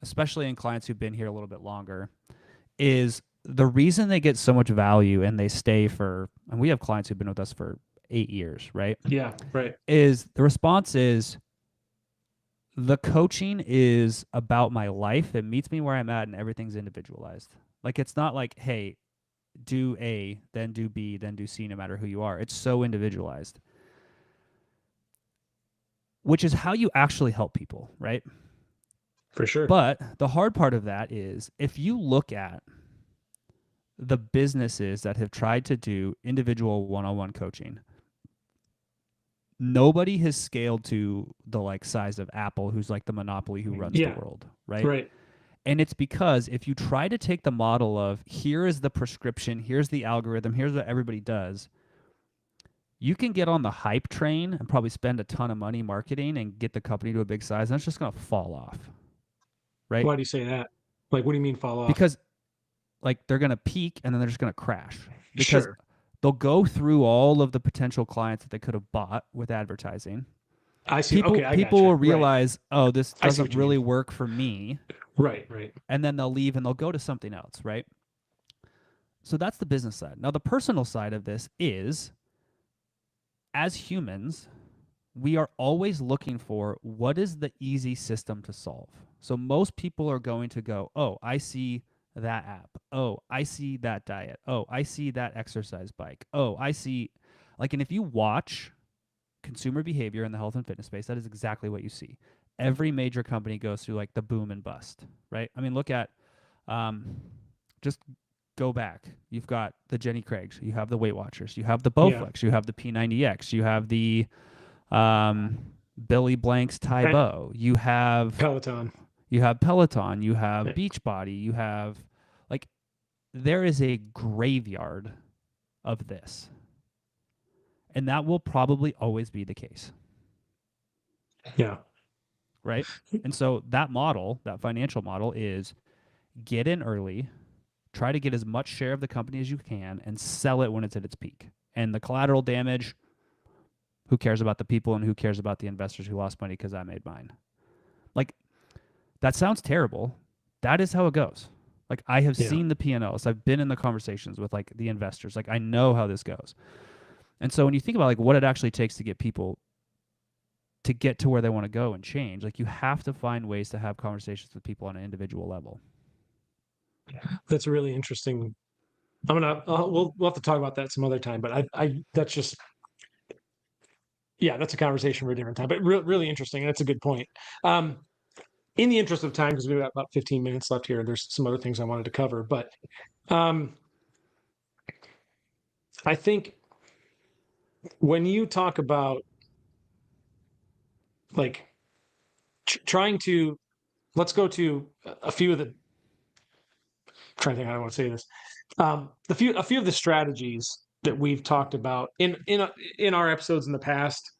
especially in clients who've been here a little bit longer, is the reason they get so much value and they stay for, and we have clients who've been with us for 8 years, right? Yeah. Right. Is the response is the coaching is about my life. It meets me where I'm at and everything's individualized. Like it's not like, hey, do A, then do B, then do C, no matter who you are. It's so individualized, which is how you actually help people, right? For sure. But the hard part of that is if you look at the businesses that have tried to do individual one-on-one coaching, nobody has scaled to the like size of Apple, who's like the monopoly who runs the Yeah. world, right? Right. And it's because if you try to take the model of here is the prescription, here's the algorithm, here's what everybody does, you can get on the hype train and probably spend a ton of money marketing and get the company to a big size, and it's just going to fall off, right? Why do you say that? Like, what do you mean fall off? Because like they're going to peak and then they're just going to crash because Sure. they'll go through all of the potential clients that they could have bought with advertising. I see. People Okay, I got people you. will Right. realize, oh, this I see doesn't what you mean. really work for me, Right. Right. and then they'll leave and they'll go to something else, right? So that's the business side. Now the personal side of this is as humans, we are always looking for what is the easy system to solve. So most people are going to go, oh, I see that app. Oh, I see that diet. Oh, I see that exercise bike. Oh, I see, like, and if you watch consumer behavior in the health and fitness space, that is exactly what you see. Every major company goes through like the boom and bust, right? I mean, look at, just go back. You've got the Jenny Craigs, you have the Weight Watchers, you have the Yeah. Bowflex, you have the P90X, you have the um, Billy Blank's And Tybo, you have Peloton. Peloton, you have Yeah. Beachbody, you have, like, there is a graveyard of this. And that will probably always be the case. Yeah. Right? And so that model, that financial model, is get in early, try to get as much share of the company as you can, and sell it when it's at its peak. And the collateral damage, who cares about the people and who cares about the investors who lost money because I made mine? Like, that sounds terrible. That is how it goes. Like, I have Yeah. seen the P&Ls. I've been in the conversations with like the investors. Like, I know how this goes. And so when you think about like what it actually takes to get people to get to where they want to go and change, like, you have to find ways to have conversations with people on an individual level. That's really interesting. We'll have to talk about that some other time, but that's just, yeah, that's a conversation for a different time, but really interesting. That's a good point. Um, in the interest of time, because we've got about 15 minutes left here, there's some other things I wanted to cover, but um, I think when you talk about like trying to, let's go to a few of the, I'm trying to think how I want to say this. A few of the strategies that we've talked about in our episodes in the past,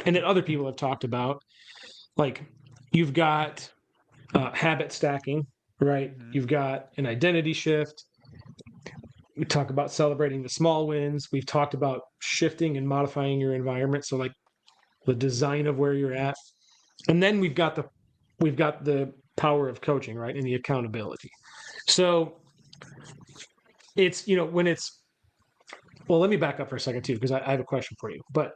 and that other people have talked about, like you've got habit stacking, right? Mm-hmm. You've got an identity shift. We talk about celebrating the small wins. We've talked about shifting and modifying your environment, so like the design of where you're at, and then we've got the power of coaching, right, and the accountability. So it's, when it's, well, let me back up for a second too, because I have a question for you. But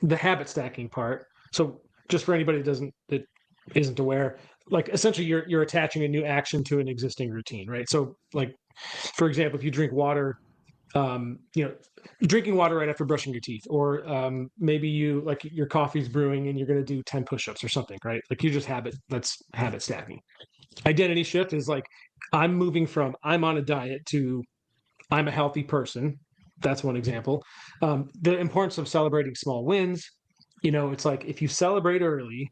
the habit stacking part. So just for anybody that isn't aware, like essentially you're attaching a new action to an existing routine, right? So like, for example, if you drink water, drinking water right after brushing your teeth, or maybe you like your coffee's brewing and you're going to do 10 push-ups or something, right? Like you just that's habit stacking. Identity shift is like, I'm moving from I'm on a diet to I'm a healthy person. That's one example. The importance of celebrating small wins. It's like if you celebrate early,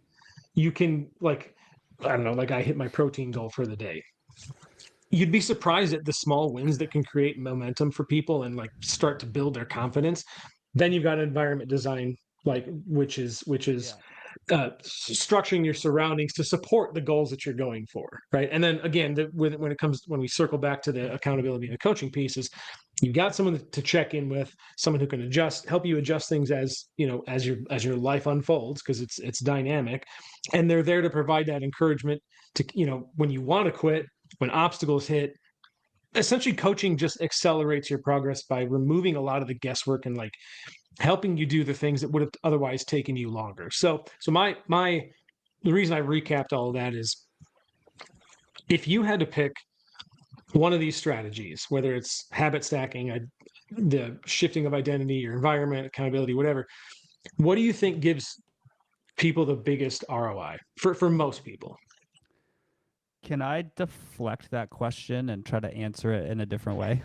you can, like, I don't know, like I hit my protein goal for the day. You'd be surprised at the small wins that can create momentum for people and like start to build their confidence. Then you've got environment design, like which is structuring your surroundings to support the goals that you're going for, right? And then again, when we circle back to the accountability and the coaching pieces, you've got someone to check in with, someone who can help you adjust things as your life unfolds, because it's dynamic, and they're there to provide that encouragement to, when you want to quit, when obstacles hit. Essentially, coaching just accelerates your progress by removing a lot of the guesswork and like helping you do the things that would have otherwise taken you longer. So the reason I recapped all of that is, if you had to pick one of these strategies, whether it's habit stacking, the shifting of identity, your environment, accountability, whatever, what do you think gives people the biggest ROI for most people? Can I deflect that question and try to answer it in a different way?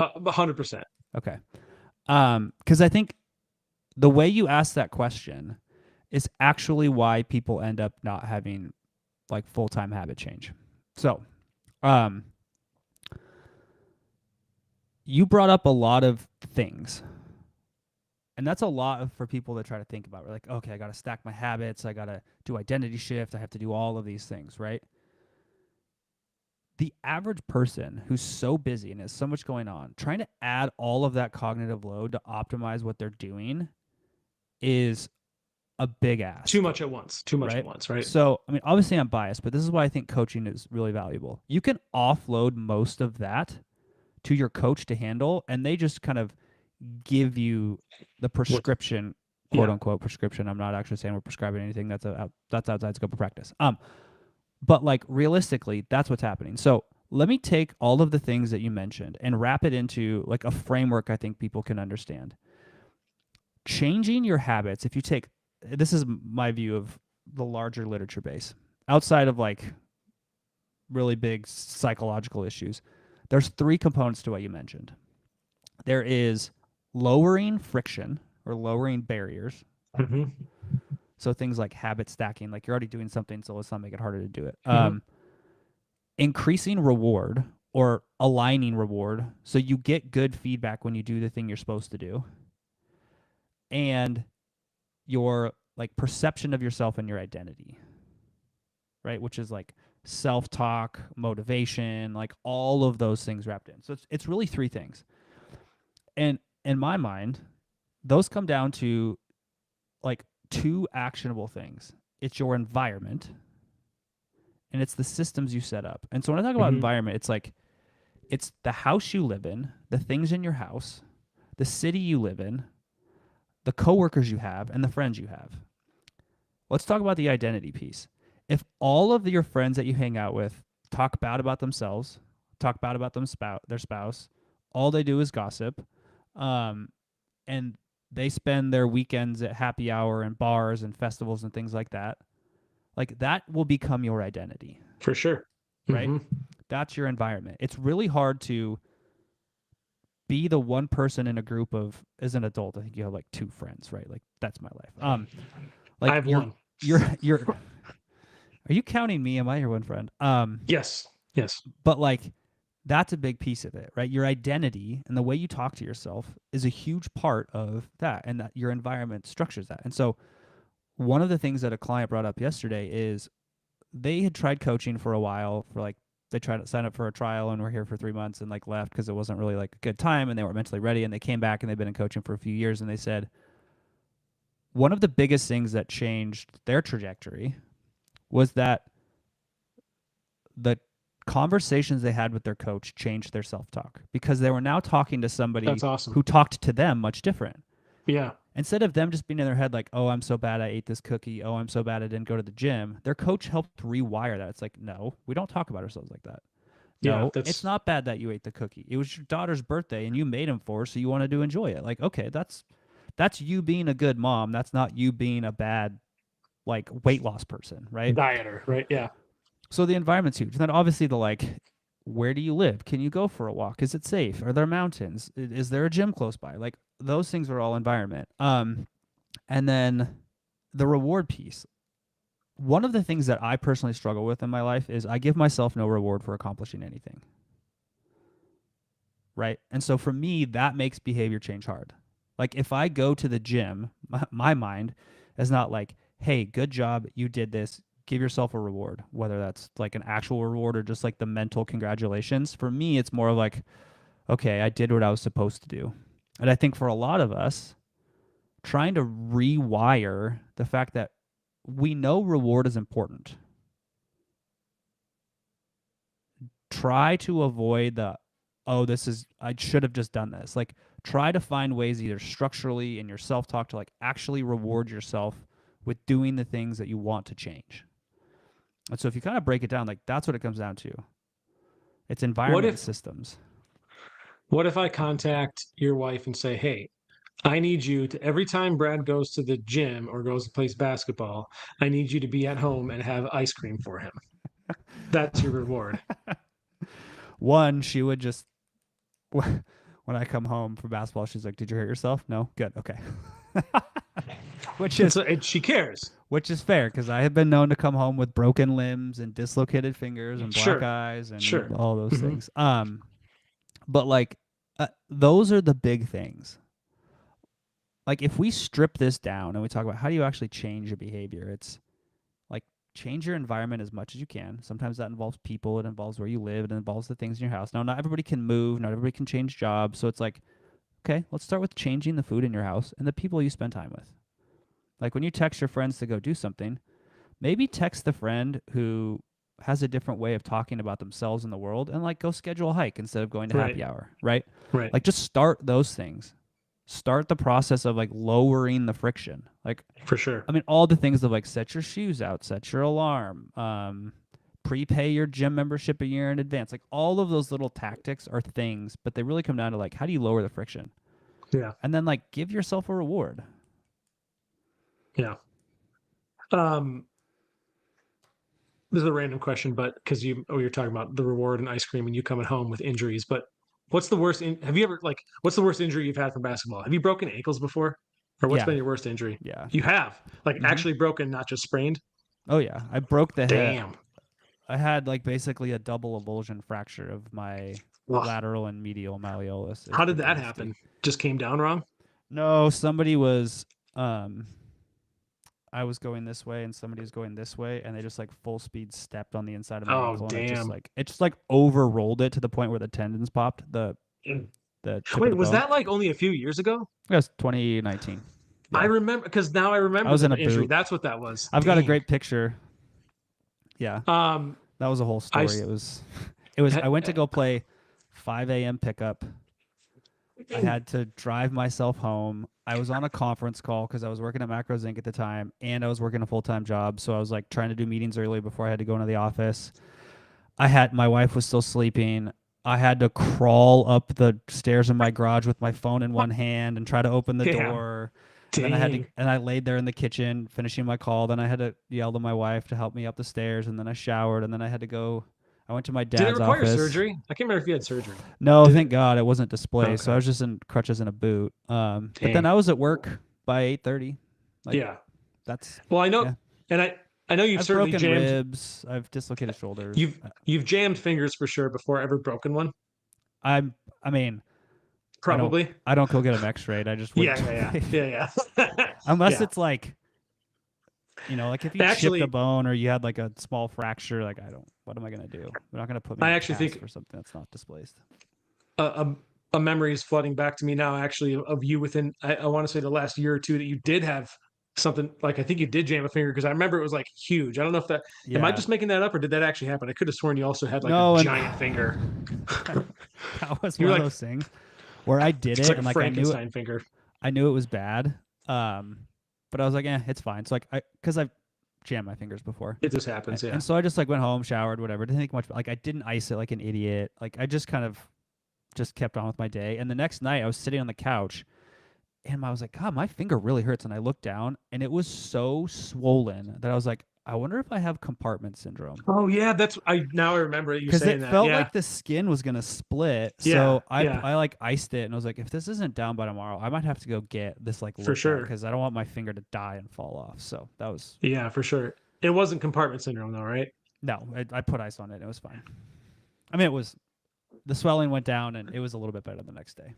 100%. Okay. Because I think the way you ask that question is actually why people end up not having like full-time habit change. So, you brought up a lot of things, and that's a lot for people to try to think about. We're like, okay, I got to stack my habits. I got to do identity shift. I have to do all of these things, right? The average person who's so busy and has so much going on, trying to add all of that cognitive load to optimize what they're doing is a big ask. Too much at once, right? right? So, I mean, obviously I'm biased, but this is why I think coaching is really valuable. You can offload most of that to your coach to handle, and they just kind of give you the prescription, quote Yeah. unquote prescription. I'm not actually saying we're prescribing anything. That's outside scope of practice. But like realistically, that's what's happening. So let me take all of the things that you mentioned and wrap it into like a framework I think people can understand. Changing your habits, if you take, this is my view of the larger literature base, outside of like really big psychological issues, there's three components to what you mentioned. There is lowering friction or lowering barriers. Mm-hmm. So things like habit stacking, like you're already doing something, so let's not make it harder to do it. Mm-hmm. Increasing reward or aligning reward, so you get good feedback when you do the thing you're supposed to do, and your like perception of yourself and your identity, right? Which is like self-talk, motivation, like all of those things wrapped in. So it's really three things. And in my mind, those come down to like two actionable things. It's your environment and it's the systems you set up. And so when I talk about Mm-hmm. environment, it's like it's the house you live in, the things in your house, the city you live in, the coworkers you have, and the friends you have. Let's talk about the identity piece. If all of your friends that you hang out with talk bad about themselves, talk bad about their spouse, all they do is gossip, and they spend their weekends at happy hour and bars and festivals and things like that will become your identity, For sure. right? Mm-hmm. That's your environment. It's really hard to be the one person in a group of, as an adult, I think you have like two friends, right? Like that's my life. I Like have one. you're are you counting me? Am I your one friend? Yes. Yes. But like that's a big piece of it, right? Your identity and the way you talk to yourself is a huge part of that, and that your environment structures that. And so one of the things that a client brought up yesterday is they had tried coaching for a while, for like they tried to sign up for a trial and were here for 3 months and like left because it wasn't really like a good time and they weren't mentally ready, and they came back and they've been in coaching for a few years, and they said one of the biggest things that changed their trajectory was that the conversations they had with their coach changed their self-talk, because they were now talking to somebody That's awesome. who talked to them much different. Yeah. Instead of them just being in their head like, oh, I'm so bad I ate this cookie, oh, I'm so bad I didn't go to the gym, their coach helped rewire that. It's like, no, we don't talk about ourselves like that. Yeah. No, it's not bad that you ate the cookie. It was your daughter's birthday and you made him for her, so you wanted to enjoy it. Like, okay, that's you being a good mom. That's not you being a bad like weight loss person, right? dieter, right? Yeah. So the environment's huge. And then obviously the like, where do you live? Can you go for a walk? Is it safe? Are there mountains? Is there a gym close by? Like those things are all environment. And then the reward piece. One of the things that I personally struggle with in my life is I give myself no reward for accomplishing anything. Right? And so for me, that makes behavior change hard. Like if I go to the gym, my mind is not like, hey, good job, you did this. Give yourself a reward, whether that's like an actual reward or just like the mental congratulations. For me, it's more of like, okay, I did what I was supposed to do. And I think for a lot of us, trying to rewire the fact that we know reward is important. Try to avoid the, oh, I should have just done this. Like try to find ways either structurally in your self-talk to like actually reward yourself with doing the things that you want to change. And so if you kind of break it down, like that's what it comes down to. It's environment and systems. What if I contact your wife and say, hey, I need you to, every time Brad goes to the gym or goes to plays basketball, I need you to be at home and have ice cream for him. That's your reward. One, she would just, when I come home from basketball, she's like, did you hurt yourself? No? Good. Okay. She cares. Which is fair, because I have been known to come home with broken limbs and dislocated fingers and black eyes and all those things. But like, those are the big things. Like if we strip this down and we talk about how do you actually change your behavior, it's like change your environment as much as you can. Sometimes that involves people, it involves where you live, it involves the things in your house. Now, not everybody can move, not everybody can change jobs. So it's like, okay, let's start with changing the food in your house and the people you spend time with. Like when you text your friends to go do something, maybe text the friend who has a different way of talking about themselves in the world and like go schedule a hike instead of going to happy hour, right? Right. Like just start those things. start the process of like lowering the friction. Like, For sure. I mean, all the things of like set your shoes out, set your alarm, prepay your gym membership a year in advance. Like all of those little tactics are things, but they really come down to like, how do you lower the friction? Yeah. And then like give yourself a reward. Yeah. This is a random question, but because you're talking about the reward and ice cream and you coming home with injuries, but what's the worst have you ever what's the worst injury you've had from basketball? Have you broken ankles before? Or what's Yeah. been your worst injury? Yeah. You have. Like Mm-hmm. actually broken, not just sprained? Oh yeah. I broke the head. Damn. I had like basically a double avulsion fracture of my Ugh. lateral and medial malleolus. How did that happen? Just came down wrong? No, somebody was I was going this way and somebody was going this way and they just like full speed stepped on the inside of my Oh, ankle and damn. it just like overrolled it to the point where the tendons popped, the tip of Wait, the was bone. that like only a few years ago? It was 2019. Yeah. I remember because now I I remember was in the a injury. boot. That's what that was. I've got a Dang. great picture. Yeah. That was a whole story. It was I went to go play 5 a.m. pickup. I had to drive myself home. I was on a conference call because I was working at Macros Inc. at the time, and I was working a full-time job. So I was like trying to do meetings early before I had to go into the office. My wife was still sleeping. I had to crawl up the stairs in my garage with my phone in one hand and try to open the Damn. door. Dang. And then I laid there in the kitchen finishing my call. Then I had to yell to my wife to help me up the stairs, and then I showered, and then I had to go. I went to my Did dad's it require office. surgery? I can't remember if you had surgery. No, thank God it wasn't displaced. So Okay. I was just in crutches and a boot. But then I was at work by 8:30. Like, Yeah. that's Well, I know, yeah. and I know you've I've certainly broken jammed. ribs. I've dislocated shoulders. You've jammed fingers for sure before ever broken one. I mean, Probably. I don't go get them X-rayed. I just wait. Yeah. Unless Yeah. it's like, like if you Actually, chipped a bone or you had like a small fracture, like what am I gonna do? They're not gonna put me I in a actually cast think for something that's not displaced. a memory is flooding back to me now. Actually, of you within I want to say the last year or two that you did have something like I think you did jam a finger because I remember it was like huge. I don't know if that am I Yeah. just making that up or did that actually happen? I could have sworn you also had like No, a and giant finger. that was You're one like- of those things where I did It's it like a and like Frankenstein finger. I knew it was bad. But I was like, it's fine. So like because I've jammed my fingers before. It just happens, yeah. And so I just like went home, showered, whatever. Didn't think much. Like I didn't ice it like an idiot. Like I just kind of just kept on with my day. And the next night I was sitting on the couch and I was like, God, my finger really hurts. And I looked down and it was so swollen that I was like, I wonder if I have compartment syndrome. Oh yeah, now I remember you saying that. Because it felt like the skin was gonna split. So I like iced it and I was like, if this isn't down by tomorrow, I might have to go get this like for sure because I don't want my finger to die and fall off. So that was for sure. It wasn't compartment syndrome though, right? No, I put ice on it. And it was fine. I mean, the swelling went down and it was a little bit better the next day.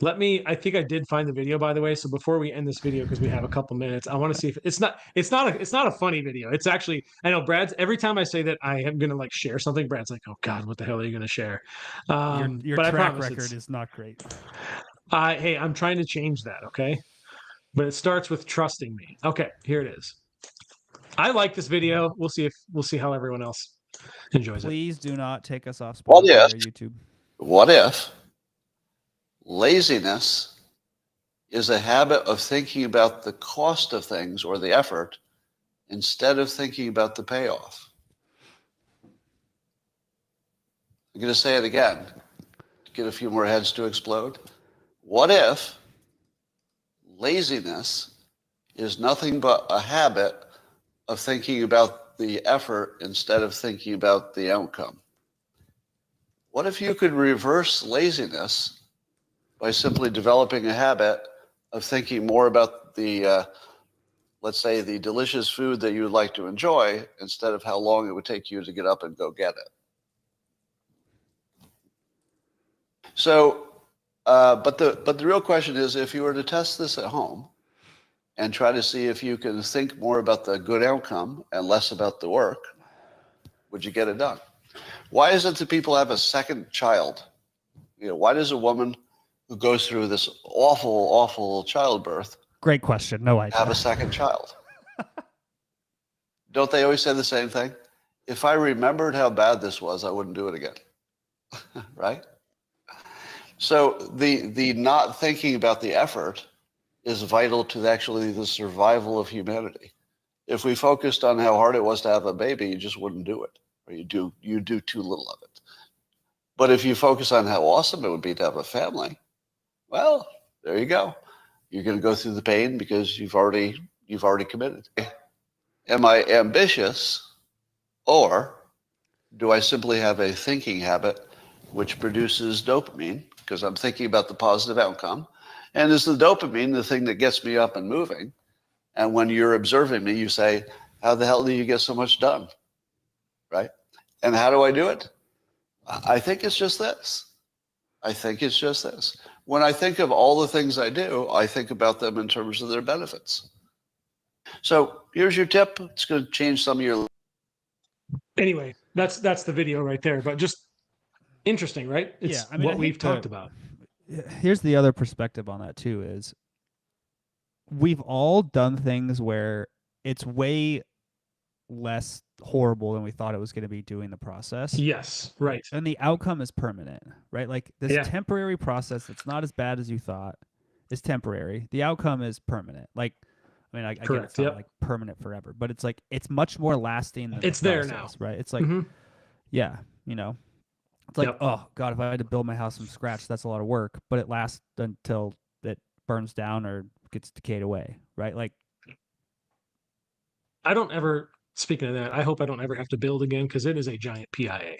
I think I did find the video, by the way. So before we end this video, because we have a couple minutes, I want to see if it's not a funny video. It's actually, I know Brad's every time I say that I am going to like share something, Brad's like, oh God, what the hell are you going to share? Your but track record is not great. Hey, I'm trying to change that. Okay. But it starts with trusting me. Okay, here it is. I like this video. We'll see how everyone else enjoys it. Please do not take us off Spotify or YouTube. What if laziness is a habit of thinking about the cost of things or the effort instead of thinking about the payoff? I'm going to say it again to get a few more heads to explode. What if laziness is nothing but a habit of thinking about the effort instead of thinking about the outcome? What if you could reverse laziness by simply developing a habit of thinking more about the, let's say, the delicious food that you would like to enjoy instead of how long it would take you to get up and go get it? So, but the real question is, if you were to test this at home and try to see if you can think more about the good outcome and less about the work, would you get it done? Why is it that people have a second child? Why does a woman who goes through this awful, awful childbirth Great question. No idea. have a second child? Don't they always say the same thing? If I remembered how bad this was, I wouldn't do it again. Right? So the not thinking about the effort is vital to actually the survival of humanity. If we focused on how hard it was to have a baby, you just wouldn't do it, or you do too little of it. But if you focus on how awesome it would be to have a family, well, there you go. You're going to go through the pain because you've already committed. Am I ambitious, or do I simply have a thinking habit which produces dopamine because I'm thinking about the positive outcome? And is the dopamine the thing that gets me up and moving? And when you're observing me, you say, how the hell do you get so much done? Right? And how do I do it? I think it's just this. When I think of all the things I do, I think about them in terms of their benefits. So here's your tip. It's going to change some of your... Anyway, that's the video right there. But just interesting, right? It's what we've talked about. Here's the other perspective on that too, is we've all done things where it's way less horrible than we thought it was going to be doing the process. Yes, right. And the outcome is permanent, right? Like this temporary process that's not as bad as you thought is temporary. The outcome is permanent. Like, I mean, I get it's not like permanent forever, but it's like it's much more lasting than it's the there process, now, right? It's like, yeah, you know, it's like, oh God, if I had to build my house from scratch, that's a lot of work, but it lasts until it burns down or gets decayed away, right? Like, I don't ever. Speaking of that, I hope I don't ever have to build again because it is a giant PIA.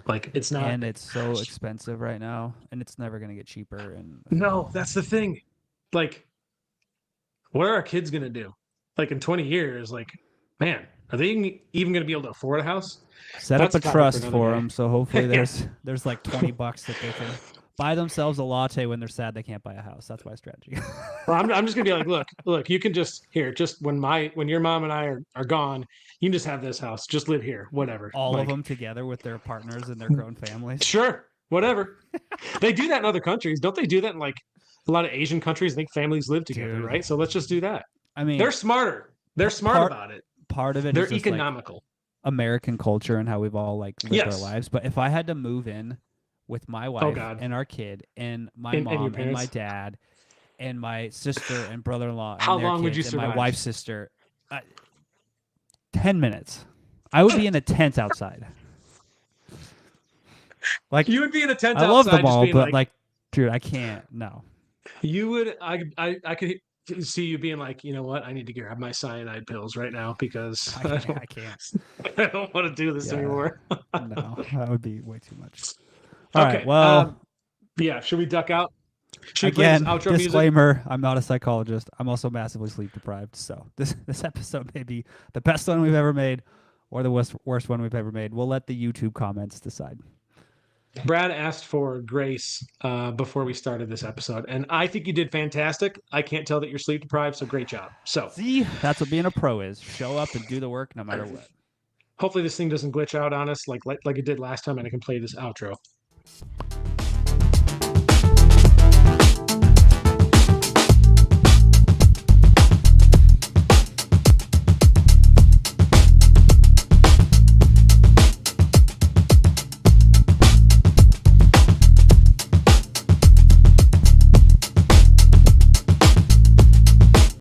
Like it's not, and it's so expensive right now, and it's never going to get cheaper. And no, that's the thing. Like, what are our kids going to do? Like in 20 years, like, man, are they even going to be able to afford a house? Set up a trust for them, so hopefully there's like $20 that they can buy themselves a latte when they're sad they can't buy a house. That's my strategy. Well, I'm just gonna be like, look, you can just when your mom and I are gone, you can just have this house, just live here, whatever. All of them together with their partners and their grown families. Sure, whatever. They do that in other countries, don't they? Do that in like a lot of Asian countries. I think families live together, right? So let's just do that. I mean, they're smarter. They're smart about it. Part of it they're is just economical. Like American culture and how we've all like lived our lives. But if I had to move in with my wife and our kid and my mom and my dad and my sister and brother-in-law and how their long kids would you survive? And my wife's sister, 10 minutes. I would be in a tent outside. Like you would be in a tent outside. I love them all, but like, dude, I can't. No. You would. I could see you being like, you know what? I need to grab my cyanide pills right now because I can't. I don't want to do this anymore. No, that would be way too much. All right. Well, yeah. Should we duck out? Again, outro disclaimer, music? I'm not a psychologist. I'm also massively sleep deprived. So this episode may be the best one we've ever made or the worst one we've ever made. We'll let the YouTube comments decide. Brad asked for grace before we started this episode, and I think you did fantastic. I can't tell that you're sleep deprived, so great job. So see, that's what being a pro is. Show up and do the work no matter what. Hopefully this thing doesn't glitch out on us like it did last time, and I can play this outro.